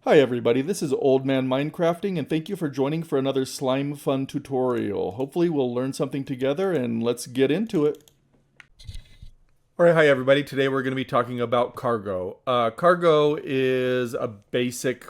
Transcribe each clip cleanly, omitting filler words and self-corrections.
Hi everybody, this is Old Man Minecrafting and thank you for joining for another SlimeFun tutorial. Hopefully we'll learn something together and let's get into it. Alright, hi everybody. Today we're going to be talking about cargo. Cargo is a basic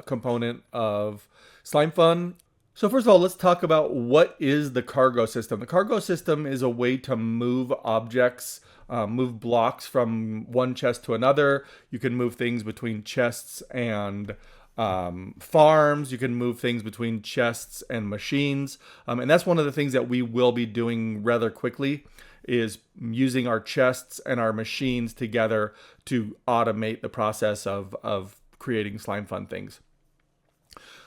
component of SlimeFun. So first of all, let's talk about what is the cargo system. The cargo system is a way to move objects, move blocks from one chest to another. You can move things between chests and farms. You can move things between chests and machines. And that's one of the things that we will be doing rather quickly, is using our chests and our machines together to automate the process of creating SlimeFun things.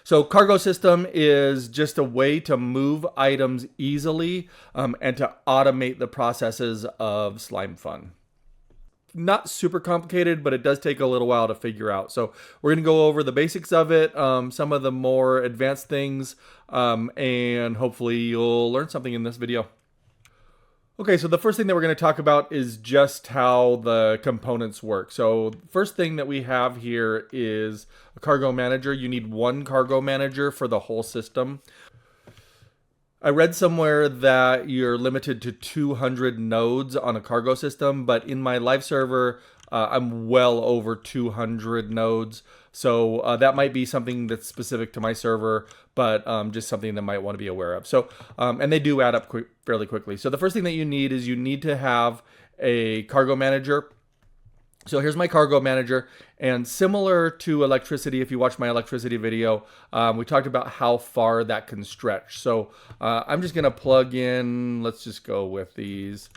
So cargo system is just a way to move items easily and to automate the processes of SlimeFun. Not super complicated, but it does take a little while to figure out. So we're going to go over the basics of it, some of the more advanced things, and hopefully you'll learn something in this video. Okay, so the first thing that we're going to talk about is just how the components work. So first thing that we have here is a cargo manager. You need one cargo manager for the whole system. I read somewhere that you're limited to 200 nodes on a cargo system, but in my live server, I'm well over 200 nodes. So that might be something that's specific to my server, but just something that might want to be aware of. So, and they do add up fairly quickly. So the first thing that you need is you need to have a cargo manager. So here's my cargo manager, and similar to electricity, if you watch my electricity video, we talked about how far that can stretch. So I'm just gonna plug in, let's just go with these.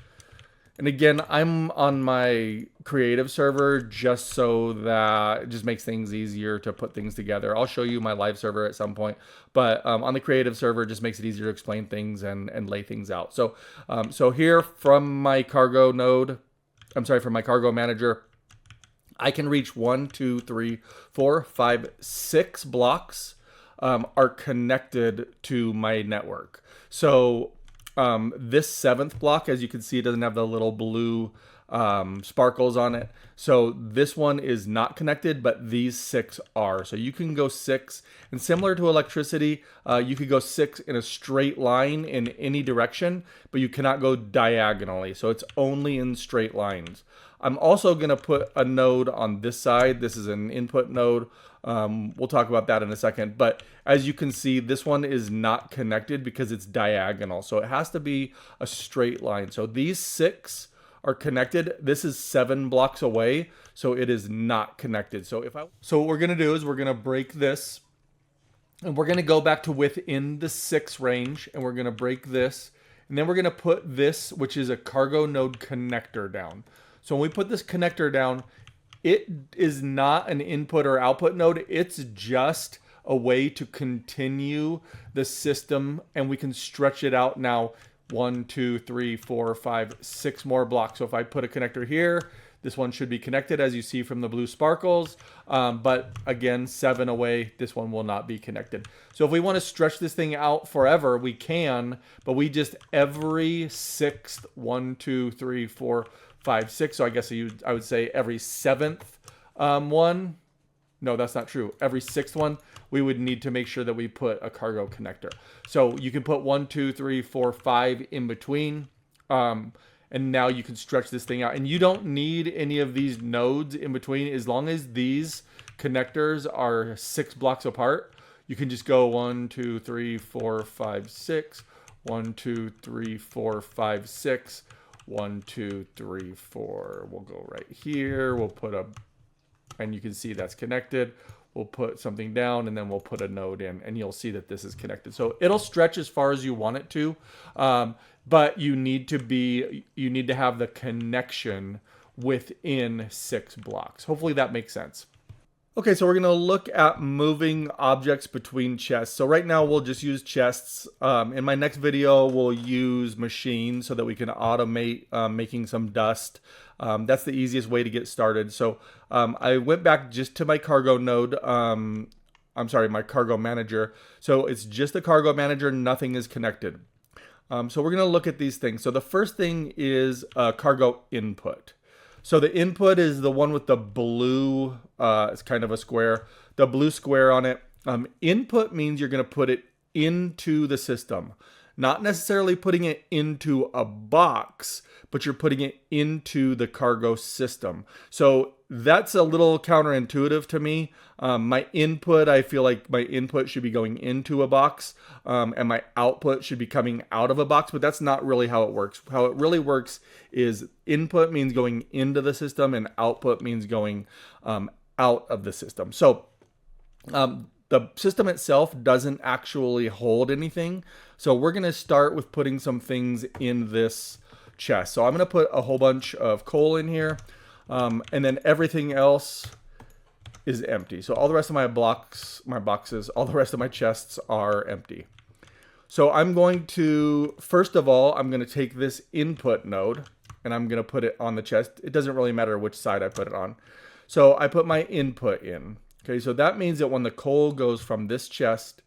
And again, I'm on my creative server just so that it just makes things easier to put things together. I'll show you my live server at some point, but on the creative server, it just makes it easier to explain things and lay things out. So, so here from my cargo node, from my cargo manager, I can reach 1, 2, 3, 4, 5, 6 blocks are connected to my network. So this 7th block, as you can see, doesn't have the little blue sparkles on it. So this one is not connected, but these 6 are. So you can go 6, and similar to electricity, you could go 6 in a straight line in any direction, but you cannot go diagonally. So it's only in straight lines. I'm also going to put a node on this side. This is an input node. We'll talk about that in a second. But as you can see, this one is not connected because it's diagonal. So it has to be a straight line. So these 6 are connected. This is 7 blocks away, so it is not connected. So what we're going to do is we're going to break this, and we're going to go back to within the 6 range, and we're going to break this, and then we're going to put this, which is a cargo node connector, down. So when we put this connector down, it is not an input or output node. It's just a way to continue the system, and we can stretch it out now 1, 2, 3, 4, 5, 6 more blocks. So if I put a connector here, this one should be connected, as you see from the blue sparkles. But again, 7 away, this one will not be connected. So if we want to stretch this thing out forever, we can, but we just every 6th, 1, 2, 3, 4, 5, 6. So I guess I would say every 7th one. No, that's not true. Every 6th one, we would need to make sure that we put a cargo connector. So you can put 1, 2, 3, 4, 5 in between. And now you can stretch this thing out. And you don't need any of these nodes in between. As long as these connectors are 6 blocks apart, you can just go 1, 2, 3, 4, 5, 6. 1, 2, 3, 4, 5, 6. 1, 2, 3, 4. We'll go right here. We'll put and you can see that's connected. We'll put something down, and then we'll put a node in, and you'll see that this is connected. So it'll stretch as far as you want it to, but you need to have the connection within 6 blocks. Hopefully that makes sense. Okay, so we're going to look at moving objects between chests. So right now we'll just use chests. In my next video, we'll use machines so that we can automate making some dust. That's the easiest way to get started. So I went back just to my cargo node. My cargo manager. So it's just a cargo manager. Nothing is connected. So we're going to look at these things. So the first thing is cargo input. So the input is the one with the blue, it's kind of a square. the blue square on it. Input means you're going to put it into the system. Not necessarily putting it into a box, but you're putting it into the cargo system. So that's a little counterintuitive to me. My input, I feel like my input should be going into a box, and my output should be coming out of a box, but that's not really how it works. How it really works is input means going into the system and output means going out of the system. So the system itself doesn't actually hold anything. So we're going to start with putting some things in this chest. So I'm going to put a whole bunch of coal in here, and then everything else is empty. So all the rest of my boxes, all the rest of my chests are empty. So I'm going to, first of all, I'm going to take this input node and I'm going to put it on the chest. It doesn't really matter which side I put it on. So I put my input in. Okay, so that means that when the coal goes from this chest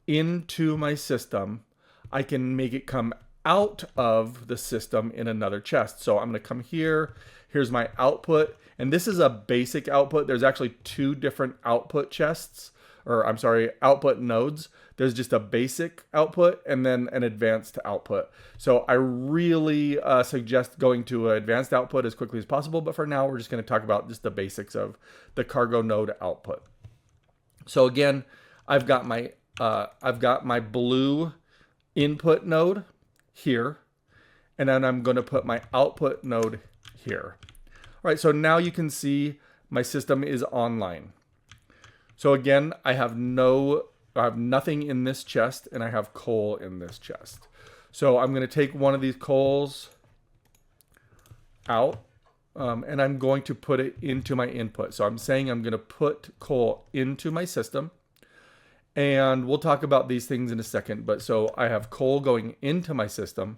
into my system, I can make it come out of the system in another chest. So I'm going to come here. Here's my output. And this is a basic output. There's actually two different output chests, or I'm sorry, output nodes. There's just a basic output and then an advanced output. So I really suggest going to an advanced output as quickly as possible. But for now, we're just going to talk about just the basics of the cargo node output. So again, I've got my blue input node here, and then I'm going to put my output node here. All right, so now you can see my system is online. So again, I have nothing in this chest, and I have coal in this chest. So I'm going to take one of these coals out, and I'm going to put it into my input. So I'm saying I'm going to put coal into my system, and we'll talk about these things in a second. But so I have coal going into my system,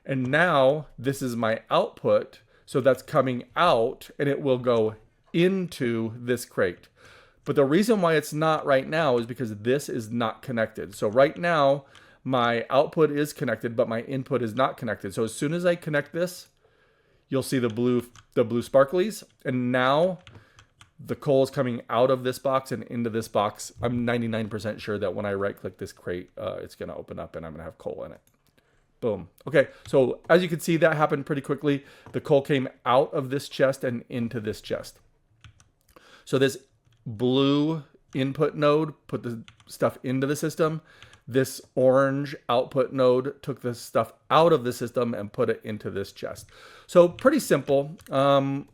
and now this is my output. So that's coming out, and it will go into this crate. But the reason why it's not right now is because this is not connected. So right now, my output is connected, but my input is not connected. So as soon as I connect this, you'll see the blue sparklies. And now the coal is coming out of this box and into this box. I'm 99% sure that when I right-click this crate, it's going to open up and I'm going to have coal in it. Boom. Okay, so as you can see, that happened pretty quickly. The coal came out of this chest and into this chest. So this blue input node put the stuff into the system. This orange output node took the stuff out of the system and put it into this chest. So pretty simple. We'll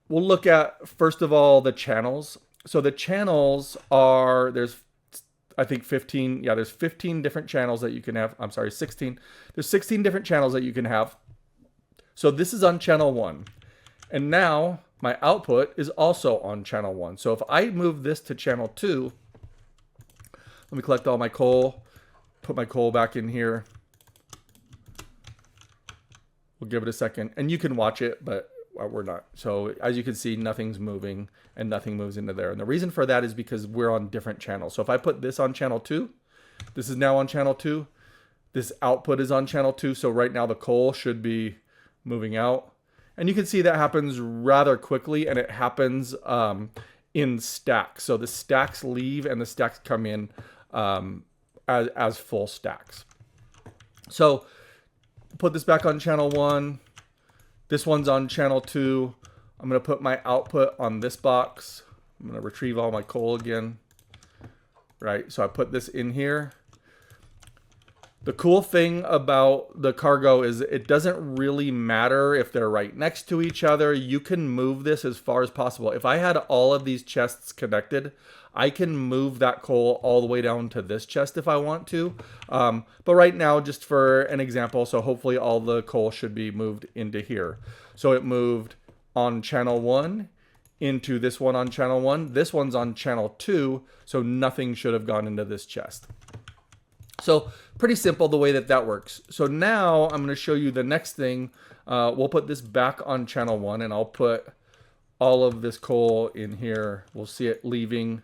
look at, first of all, the channels. So the channels are, there's I think 15, yeah, there's 15 different channels that you can have. I'm sorry, 16. There's 16 different channels that you can have. So this is on channel 1. And now my output is also on channel 1. So if I move this to channel 2, let me collect all my coal, put my coal back in here. We'll give it a second. And you can watch it, but we're not. So as you can see, nothing's moving and nothing moves into there. And the reason for that is because we're on different channels. So if I put this on channel 2, this is now on channel 2. This output is on channel 2. So right now the coal should be moving out. And you can see that happens rather quickly, and it happens in stacks. So the stacks leave and the stacks come in as full stacks. So put this back on channel 1. This one's on channel 2. I'm going to put my output on this box. I'm going to retrieve all my coal again. Right, so I put this in here. The cool thing about the cargo is it doesn't really matter if they're right next to each other. You can move this as far as possible. If I had all of these chests connected, I can move that coal all the way down to this chest if I want to. But right now, just for an example, so hopefully all the coal should be moved into here. So it moved on channel 1 into this one on channel 1. This one's on channel 2, so nothing should have gone into this chest. So pretty simple the way that works. So now I'm going to show you the next thing. We'll put this back on channel 1, and I'll put all of this coal in here. We'll see it leaving.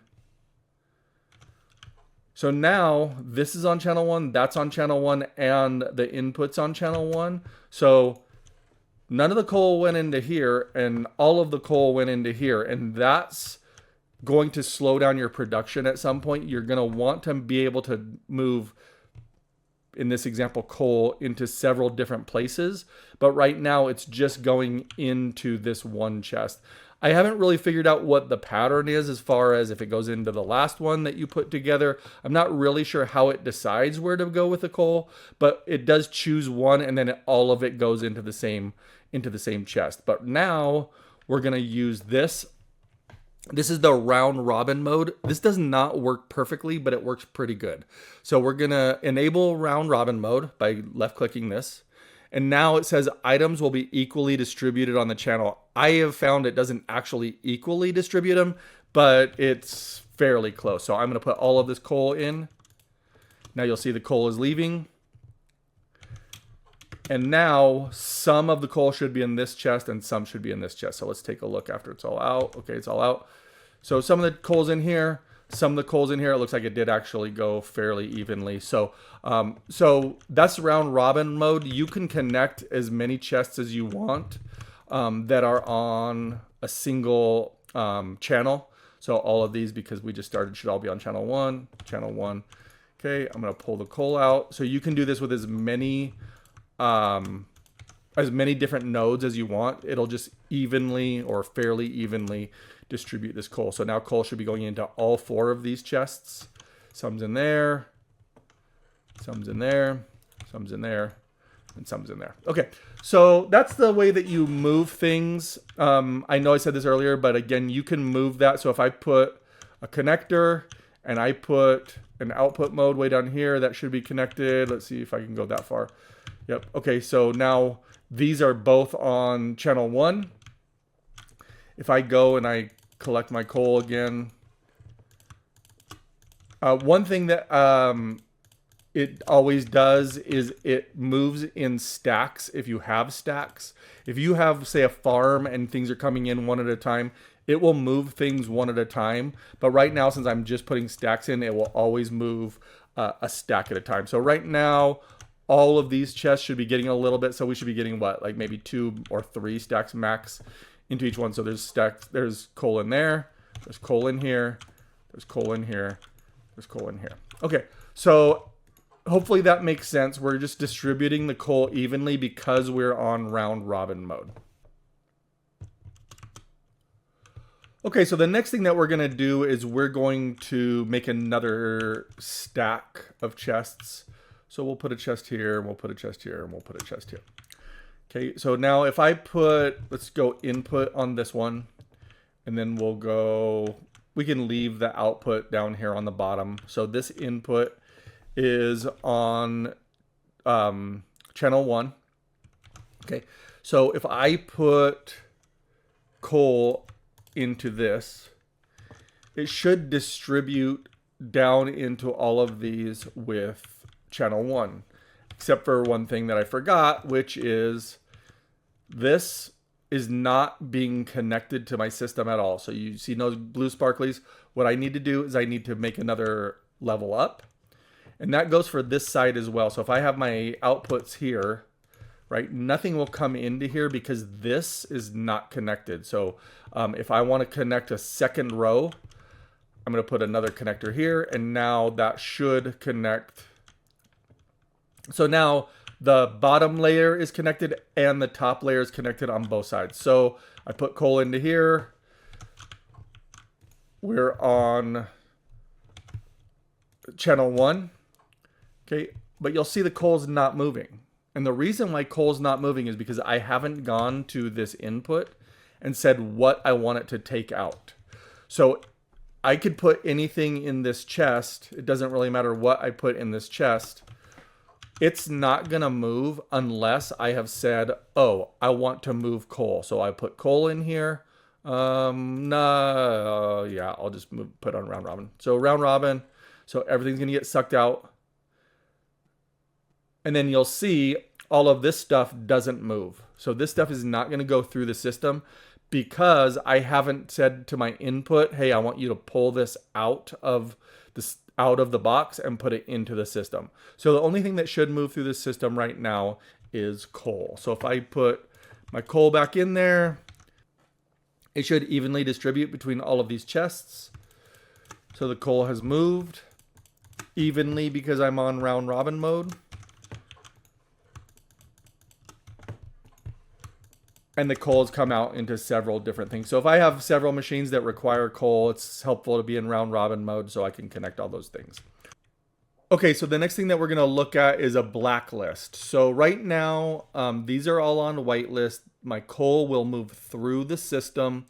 So now this is on channel 1, that's on channel 1, and the input's on channel 1. So none of the coal went into here, and all of the coal went into here. And that's going to slow down your production at some point. You're going to want to be able to move, in this example, coal into several different places. But right now it's just going into this one chest. I haven't really figured out what the pattern is as far as if it goes into the last one that you put together. I'm not really sure how it decides where to go with the coal, but it does choose one and then all of it goes into the same chest. But now we're going to use this. This is the round robin mode. This does not work perfectly, but it works pretty good. So we're going to enable round robin mode by left clicking this. And now it says items will be equally distributed on the channel. I have found it doesn't actually equally distribute them, but it's fairly close. So I'm going to put all of this coal in. Now you'll see the coal is leaving. And now some of the coal should be in this chest and some should be in this chest. So let's take a look after it's all out. Okay, it's all out. So some of the coal's in here. Some of the coals in here, it looks like it did actually go fairly evenly. So that's round robin mode. You can connect as many chests as you want that are on a single channel. So all of these, because we just started, should all be on channel one. Okay, I'm gonna pull the coal out. So you can do this with as many different nodes as you want. It'll just evenly or fairly evenly distribute this coal. So now coal should be going into all 4 of these chests. Some's in there, some's in there, some's in there, and some's in there. Okay, so that's the way that you move things. I know I said this earlier, but again, you can move that. So if I put a connector and I put an output mode way down here, that should be connected. Let's see if I can go that far. Yep. Okay, so now these are both on channel 1. If I go and I collect my coal again, one thing that it always does is it moves in stacks if you have stacks. If you have, say, a farm and things are coming in one at a time, it will move things one at a time. But right now, since I'm just putting stacks in, it will always move a stack at a time. So right now, all of these chests should be getting a little bit. So we should be getting what, like maybe 2 or 3 stacks max into each one. So there's stacks, there's coal in there, there's coal in here, there's coal in here, there's coal in here. Okay, so hopefully that makes sense. We're just distributing the coal evenly because we're on round robin mode. Okay, so the next thing that we're going to do is we're going to make another stack of chests. So we'll put a chest here, and we'll put a chest here, and we'll put a chest here. Okay, so now if I put, let's go input on this one, and then we'll go, we can leave the output down here on the bottom. So this input is on channel 1. Okay, so if I put coal into this, it should distribute down into all of these with channel 1, except for one thing that I forgot, which is this is not being connected to my system at all. So you see those blue sparklies. What I need to do is I need to make another level up, and that goes for this side as well. So if I have my outputs here, right, nothing will come into here because this is not connected. So if I want to connect a second row, I'm going to put another connector here, and now that should connect. So now the bottom layer is connected and the top layer is connected on both sides. So I put coal into here. We're on channel 1. Okay, but you'll see the coal's not moving. And the reason why coal's not moving is because I haven't gone to this input and said what I want it to take out. So I could put anything in this chest. It doesn't really matter what I put in this chest. It's not going to move unless I have said, oh, I want to move coal. So I put coal in here. No, yeah, I'll just put on round robin. So round robin. So everything's going to get sucked out. And then you'll see all of this stuff doesn't move. So this stuff is not going to go through the system because I haven't said to my input, hey, I want you to pull this out of the box and put it into the system. So the only thing that should move through the system right now is coal. So if I put my coal back in there, it should evenly distribute between all of these chests. So the coal has moved evenly because I'm on round robin mode. And the coal has come out into several different things. So if I have several machines that require coal, it's helpful to be in round robin mode so I can connect all those things. Okay, so the next thing that we're going to look at is a blacklist. So right now, these are all on whitelist. My coal will move through the system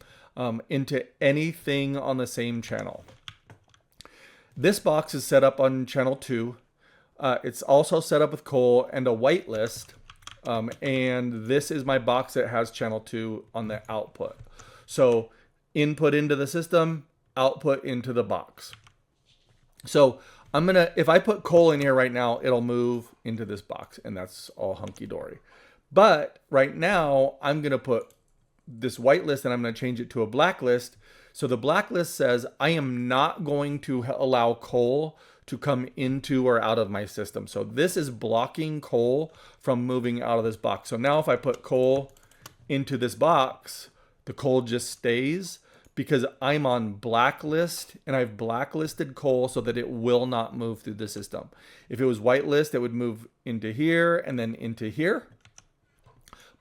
into anything on the same channel. This box is set up on channel 2. It's also set up with coal and a whitelist. And this is my box that has channel 2 on the output. So input into the system, output into the box. So if I put coal in here right now, it'll move into this box, and that's all hunky-dory. But right now, I'm going to put this whitelist and I'm going to change it to a blacklist. So the blacklist says I am not going to allow coal to come into or out of my system. So this is blocking coal from moving out of this box. So now if I put coal into this box, the coal just stays because I'm on blacklist and I've blacklisted coal so that it will not move through the system. If it was whitelist, it would move into here and then into here.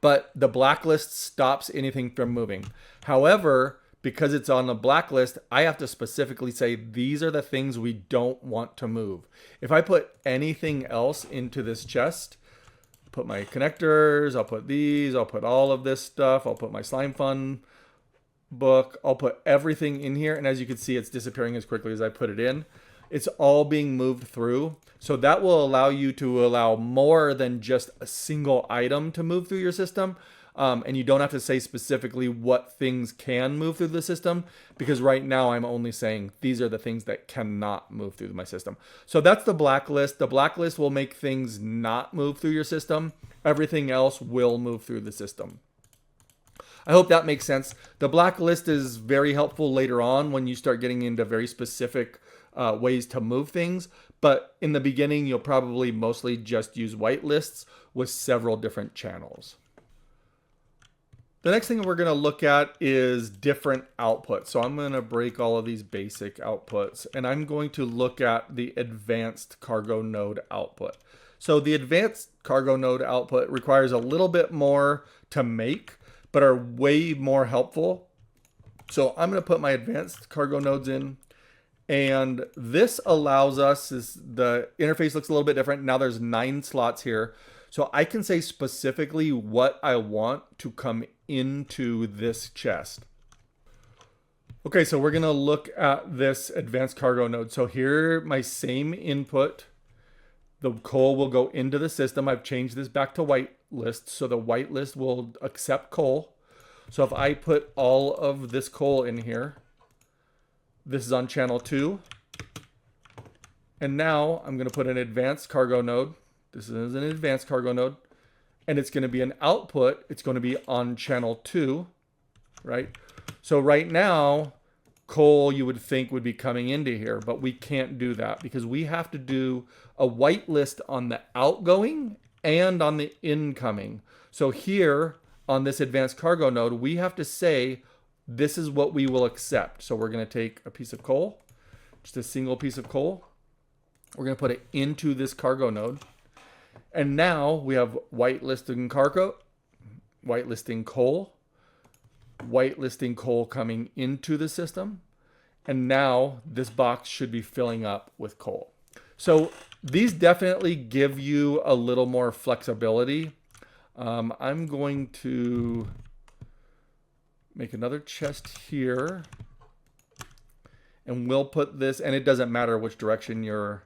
But the blacklist stops anything from moving. However, because it's on the blacklist, I have to specifically say these are the things we don't want to move. If I put anything else into this chest, put my connectors, I'll put these, I'll put all of this stuff, I'll put my SlimeFun book, I'll put everything in here, and as you can see, it's disappearing as quickly as I put it in. It's all being moved through. So that will allow you to allow more than just a single item to move through your system. And you don't have to say specifically what things can move through the system, because right now I'm only saying these are the things that cannot move through my system. So that's the blacklist. The blacklist will make things not move through your system. Everything else will move through the system. I hope that makes sense. The blacklist is very helpful later on when you start getting into very specific ways to move things. But in the beginning, you'll probably mostly just use whitelists with several different channels. The next thing we're going to look at is different outputs. So I'm going to break all of these basic outputs, and I'm going to look at the advanced cargo node output. So the advanced cargo node output requires a little bit more to make, but are way more helpful. So I'm going to put my advanced cargo nodes in, and this allows us, the interface looks a little bit different. Now there's 9 slots here. So I can say specifically what I want to come into this chest. Okay, so we're going to look at this advanced cargo node. So here, my same input, the coal will go into the system. I've changed this back to whitelist, so the whitelist will accept coal. So if I put all of this coal in here, this is on channel 2. And now I'm going to put an advanced cargo node. This is an advanced cargo node. And it's going to be an output. It's going to be on channel 2, right? So right now, coal you would think would be coming into here, but we can't do that because we have to do a whitelist on the outgoing and on the incoming. So here on this advanced cargo node, we have to say, this is what we will accept. So we're going to take a piece of coal, just a single piece of coal. We're going to put it into this cargo node. And now we have whitelisting cargo, whitelisting coal coming into the system. And now this box should be filling up with coal. So these definitely give you a little more flexibility. I'm going to make another chest here. And we'll put this, and it doesn't matter which direction your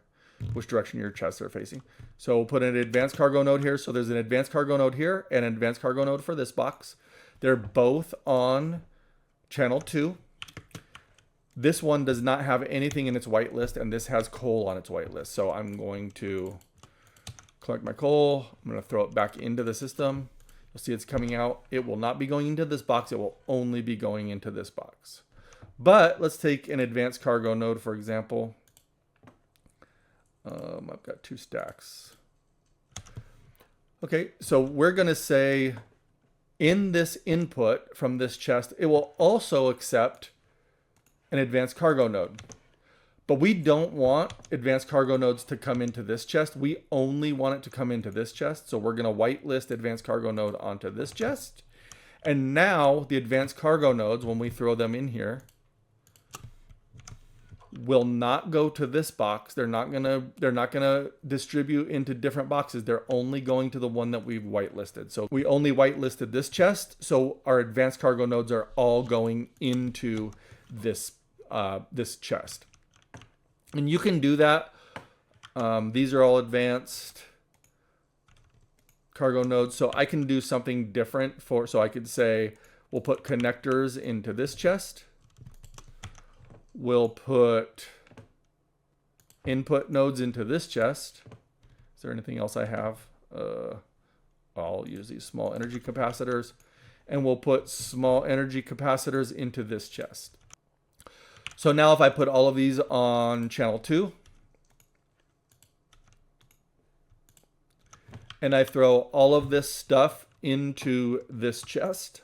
chests are facing. So we'll put an advanced cargo node here. So there's an advanced cargo node here and an advanced cargo node for this box. They're both on channel 2. This one does not have anything in its whitelist, and this has coal on its whitelist. So I'm going to collect my coal. I'm going to throw it back into the system. You'll see it's coming out. It will not be going into this box. It will only be going into this box. But let's take an advanced cargo node, for example. I've got 2 stacks. Okay, so we're going to say in this input from this chest, it will also accept an advanced cargo node. But we don't want advanced cargo nodes to come into this chest. We only want it to come into this chest. So we're going to whitelist advanced cargo node onto this chest. And now the advanced cargo nodes, when we throw them in here, will not go to this box. They're not gonna distribute into different boxes. They're only going to the one that we've whitelisted. So we only whitelisted this chest. So our advanced cargo nodes are all going into this this chest. And you can do that. These are all advanced cargo nodes. So I can do something different so I could say, we'll put connectors into this chest. We'll put input nodes into this chest. Is there anything else I have? I'll use these small energy capacitors. And we'll put small energy capacitors into this chest. So now if I put all of these on channel 2, and I throw all of this stuff into this chest,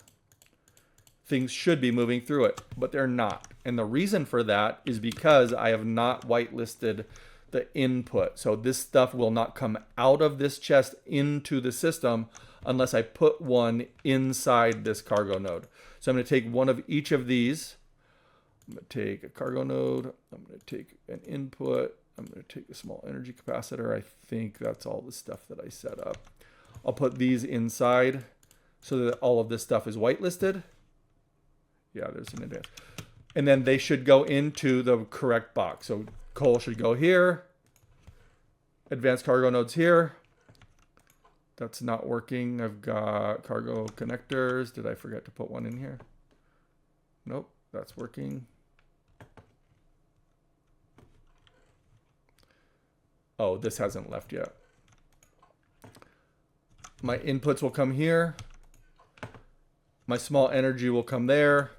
things should be moving through it, but they're not. And the reason for that is because I have not whitelisted the input. So this stuff will not come out of this chest into the system unless I put one inside this cargo node. So I'm going to take one of each of these. I'm going to take a cargo node. I'm going to take an input. I'm going to take a small energy capacitor. I think that's all the stuff that I set up. I'll put these inside so that all of this stuff is whitelisted. Yeah, there's an advance. And then they should go into the correct box. So coal should go here. Advanced cargo nodes here. That's not working. I've got cargo connectors. Did I forget to put one in here? Nope, that's working. Oh, this hasn't left yet. My inputs will come here. My small energy will come there.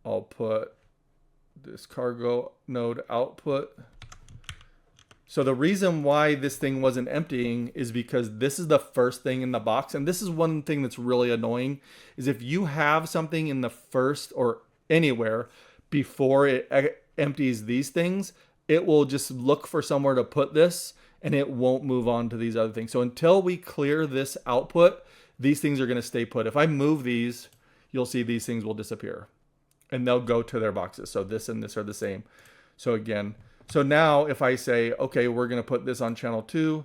I'll put this cargo node output. So the reason why this thing wasn't emptying is because this is the first thing in the box. And this is one thing that's really annoying, is if you have something in the first or anywhere before it empties these things, it will just look for somewhere to put this and it won't move on to these other things. So until we clear this output, these things are going to stay put. If I move these, you'll see these things will disappear and they'll go to their boxes. So this and this are the same. So again, so now if I say, okay, we're going to put this on channel 2,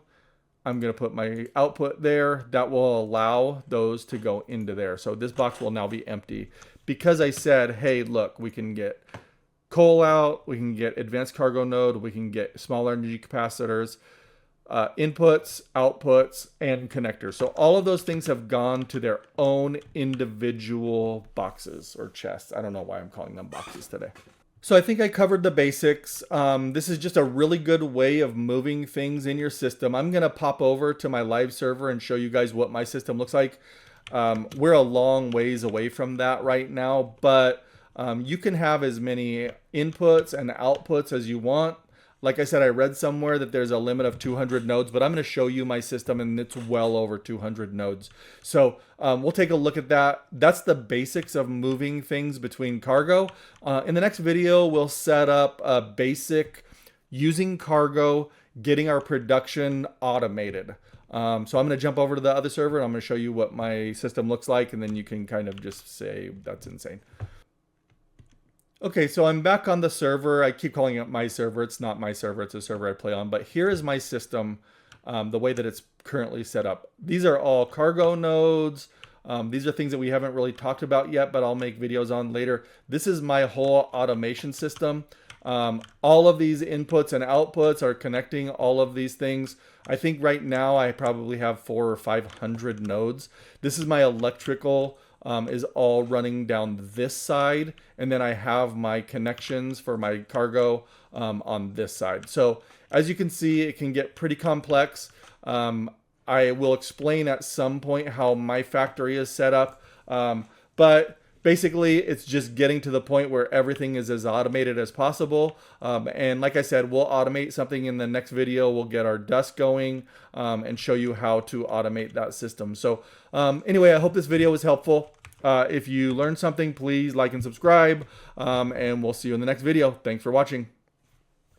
I'm going to put my output there. That will allow those to go into there. So this box will now be empty because I said, hey, look, we can get coal out, we can get advanced cargo node, we can get small energy capacitors, inputs, outputs, and connectors. So all of those things have gone to their own individual boxes or chests. I don't know why I'm calling them boxes today. So I think I covered the basics. This is just a really good way of moving things in your system. I'm going to pop over to my live server and show you guys what my system looks like. We're a long ways away from that right now, but you can have as many inputs and outputs as you want. Like I said, I read somewhere that there's a limit of 200 nodes, but I'm going to show you my system and it's well over 200 nodes. So we'll take a look at that. That's the basics of moving things between cargo. In the next video, we'll set up a basic using cargo, getting our production automated. So I'm going to jump over to the other server and I'm going to show you what my system looks like, and then you can kind of just say that's insane. Okay, so I'm back on the server. I keep calling it my server. It's not my server. It's a server I play on. But here is my system, the way that it's currently set up. These are all cargo nodes. These are things that we haven't really talked about yet, but I'll make videos on later. This is my whole automation system. All of these inputs and outputs are connecting all of these things. I think right now I probably have 400 or 500 nodes. This is my electrical is all running down this side, and then I have my connections for my cargo on this side. So as you can see, it can get pretty complex. I will explain at some point how my factory is set up, but basically it's just getting to the point where everything is as automated as possible. And like I said, we'll automate something in the next video. We'll get our dust going and show you how to automate that system. So anyway, I hope this video was helpful. If you learned something, please like and subscribe, and we'll see you in the next video. Thanks for watching.